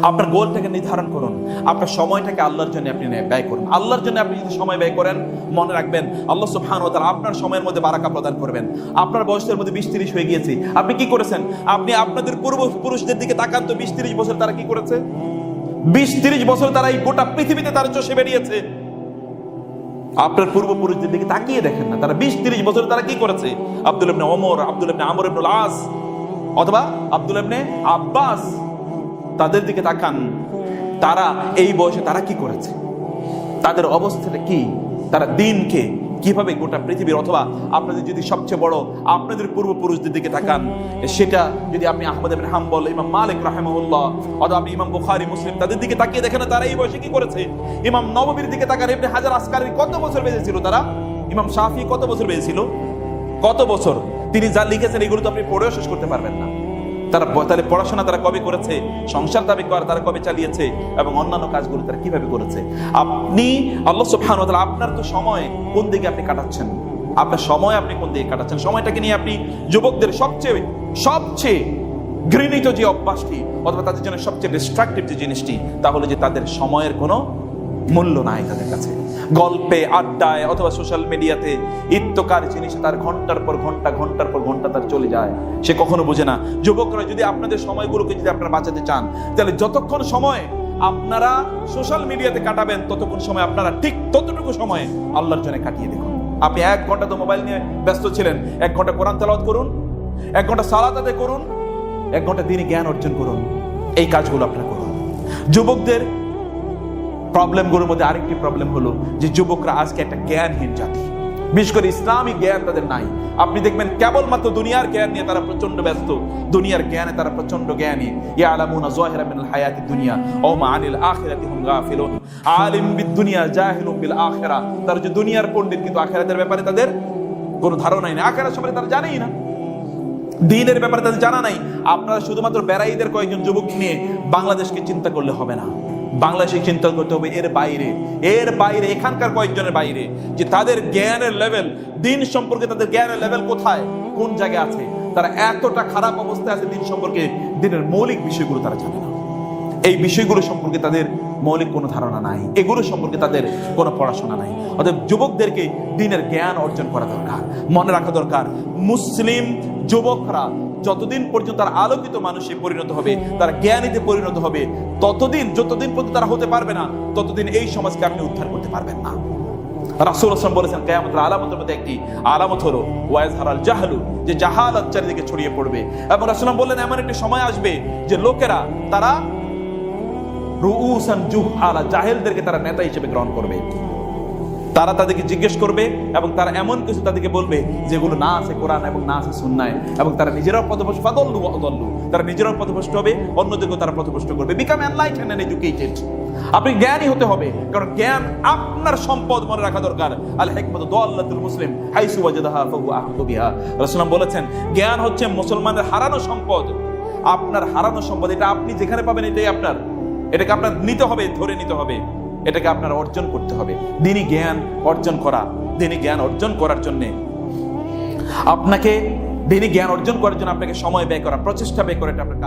আপনার গোলটাকে নির্ধারণ করুন, আপনার সময়টাকে আল্লাহর জন্য আপনি ব্যয় করুন। আল্লাহর জন্য আপনি যদি সময় ব্যয় করেন, মনে রাখবেন আল্লাহ সুবহানাহু ওয়া তাআলা আপনার সময়ের মধ্যে বারাকা প্রদান করবেন। আপনার বয়সের মধ্যে 20-30 হয়ে গিয়েছে, আপনি কি করেছেন? আপনি আপনাদের পূর্বপুরুষদের দিকে তাকান তো, 20-30 বছর তারা কি করেছে? 20-30 বছর তারা এই গোটা পৃথিবীতে তারা চষে বেরিয়েছে। আপনার পূর্বপুরুষদের দিকে তাকিয়ে দেখেন না, তারা 20-30 বছর তারা কি করেছে? আব্দুল্লাহ ইবনে ওমর, আব্দুল্লাহ ইবনে আমর ইবনুল আস অথবা আব্দুল্লাহ ইবনে আব্বাস, তাদের দিকে তাকান, তারা এই বয়সে তারা কি করেছে, তাদের অবস্থাটা কি, তারা দিনকে কিভাবে গোটা পৃথিবীর, অথবা আপনাদের যদি সবচেয়ে বড় আপনাদের পূর্বপুরুষদের দিকে তাকান, সেটা যদি আপনি আহমদ ইবনে হাম্বল, ইমাম মালিক রাহিমাহুল্লাহ, অথবা আপনি ইমাম বুখারী, মুসলিম, তাদের দিকে তাকিয়ে দেখেন তারা এই বয়সে কি করেছে। ইমাম নববীর দিকে তাকান, ইবনে হাজার আসকারী কত বছর বেঁচেছিল তারা, ইমাম শাফি কত বছর বেঁচেছিল, কত বছর তিনি যা লিখেছেন এগুলো তো আপনি পড়েও শেষ করতে পারবেন না। তারা তাহলে পড়াশোনা তারা কবে করেছে, সংসার দাবি করা তারা কবে চালিয়েছে, এবং অন্যান্য কাজগুলো তারা কিভাবে করেছে। আপনি আল্লাহ সুবহানাহু ওয়া তাআলা আপনার তো সময় কোন দিকে আপনি কাটাচ্ছেন, আপনার সময় আপনি কোন দিকে কাটাচ্ছেন, সময়টাকে নিয়ে আপনি যুবকদের সবচেয়ে ঘৃণিত যে অভ্যাসটি, অথবা তাদের জন্য সবচেয়ে ডিস্ট্রাকটিভ যে জিনিসটি, তা হলো যে তাদের সময়ের কোনো মূল্য নাই তাদের কাছে। গল্পে, আড্ডায়, অথবা সোশ্যাল মিডিয়াতে ইত্যকার জিনিসে তার ঘন্টার পর ঘন্টা তার চলে যায়, সে কখনো বোঝে না। যুবকরা যদি আপনাদের সময়গুলোকে যদি আপনারা বাঁচাতে চান, তাহলে যতক্ষণ সময় আপনারা সোশ্যাল মিডিয়াতে কাটাবেন, ততক্ষণ সময় আপনারা ঠিক ততটুকু সময় আল্লাহর জন্য কাটিয়ে দেখুন। আপনি 1 ঘন্টা তো মোবাইল নিয়ে ব্যস্ত ছিলেন, 1 ঘন্টা কোরআন তেলাওয়াত করুন, 1 ঘন্টা সালাত আদায় করুন, 1 ঘন্টা দ্বীনি জ্ঞান অর্জন করুন। এই কাজগুলো আপনারা করুন। যুবকদের প্রবলেমগুলোর মধ্যে আরেকটি প্রবলেম হলো যে যুবকরা আজকে একটা জ্ঞানহীন জাতি, বিশেষ করে ইসলামিক জ্ঞান তাদের নাই। আপনি দেখবেন কেবলমাত্র দুনিয়ার জ্ঞান নিয়ে তারা প্রচন্ড ব্যস্ত, দুনিয়ার জ্ঞানে তারা প্রচন্ড জ্ঞানী। ইয়ালামুনা যাহিরাম মিনাল হায়াতিদ দুনিয়া ওয়া মা আনিল আখিরাতি হুম গাফিলুন। আলিম বিদ-দুনিয়া জাহিলুম বিল আখিরা। তারা যে দুনিয়ার পণ্ডিত, কিন্তু আখিরাতের ব্যাপারে তাদের কোনো ধারণাই নেই, আখিরাত সম্পর্কে তারা জানেই না, দ্বীনের ব্যাপারে তাদের জানা নাই। আপনারা শুধুমাত্র বেড়াইদের কয়েকজন যুবক নিয়ে বাংলাদেশকে চিন্তা করলে হবে না, বাংলাদেশে চিন্তা করতে হবে এর বাইরে এখানকার কয়েকজনের বাইরে, যে তাদের জ্ঞানের লেভেল, দ্বীন সম্পর্কে তাদের জ্ঞানের লেভেল কোথায়, কোন জায়গায় আছে। তারা এতটা খারাপ অবস্থায় আছে দ্বীন সম্পর্কে, দ্বীনের মৌলিক বিষয়গুলো তারা জানে না। এই বিষয়গুলো সম্পর্কে তাদের মৌলিক কোনো ধারণা নাই, এগুলো সম্পর্কে তাদের কোনো পড়াশোনা নাই। অতএব যুবকদেরকে দ্বীনের জ্ঞান অর্জন করা দরকার, মনে রাখা দরকার। মুসলিম যুবকরা যতদিন পর্যন্ত তারা আলোকিত মানুষে পরিণত হবে, তারা জ্ঞানীতে পরিণত হবে, যতদিন পর্যন্ত তারা হতে পারবে না, ততদিন এই সমাজকে আপনি উদ্ধার করতে পারবেন না। রাসূল সাল্লাল্লাহু আলাইহি ওয়াসাল্লাম বলেছেন, কিয়ামতের আলামতের মধ্যে একটি আলামত হলো ওয়াজহারাল জাহলু, যে জাহালাত চারিদিকে ছড়িয়ে পড়বে। এবং রাসূল বললেন, এমন একটি সময় আসবে যে লোকেরা তারা রুউসান জুহালা, জাহেলদেরকে তারা নেতা হিসেবে গ্রহণ করবে। তারা তাদেরকে জিজ্ঞেস করবে এবং তারা এমন কিছু তাদেরকে বলবে যেগুলো না আছে কোরআন এবং না আছে সুন্নায়, এবং তারা নিজেরাও পথভ্রষ্ট, ফাদল্লু ওয়া আদাল্লু, তারা নিজেরাও পথভ্রষ্ট হবে, অন্যদেরকেও তারা পথভ্রষ্ট করবে। Become enlightened and educated. আপনি জ্ঞানী হতে হবে, কারণ জ্ঞান আপনার সম্পদ, মনে রাখা দরকার। আল হিকমাতু দাল্লাতুল মুসলিম হাইসু ওয়াজাদাহা ফাহুয়া আহদু বিহা। রাসূল বলেছেন, জ্ঞান হচ্ছে মুসলমানের হারানো সম্পদ। আপনার হারানো সম্পদ, এটা আপনি যেখানে পাবেন এটাই আপনার, এটাকে আপনার নিতে হবে, ধরে নিতে হবে, এটাকে আপনার অর্জন করতে হবে। দ্বীনি জ্ঞান অর্জন করার জন্য আপনাকে সময় ব্যয় করা, প্রচেষ্টা ব্যয় করা, এটা আপনার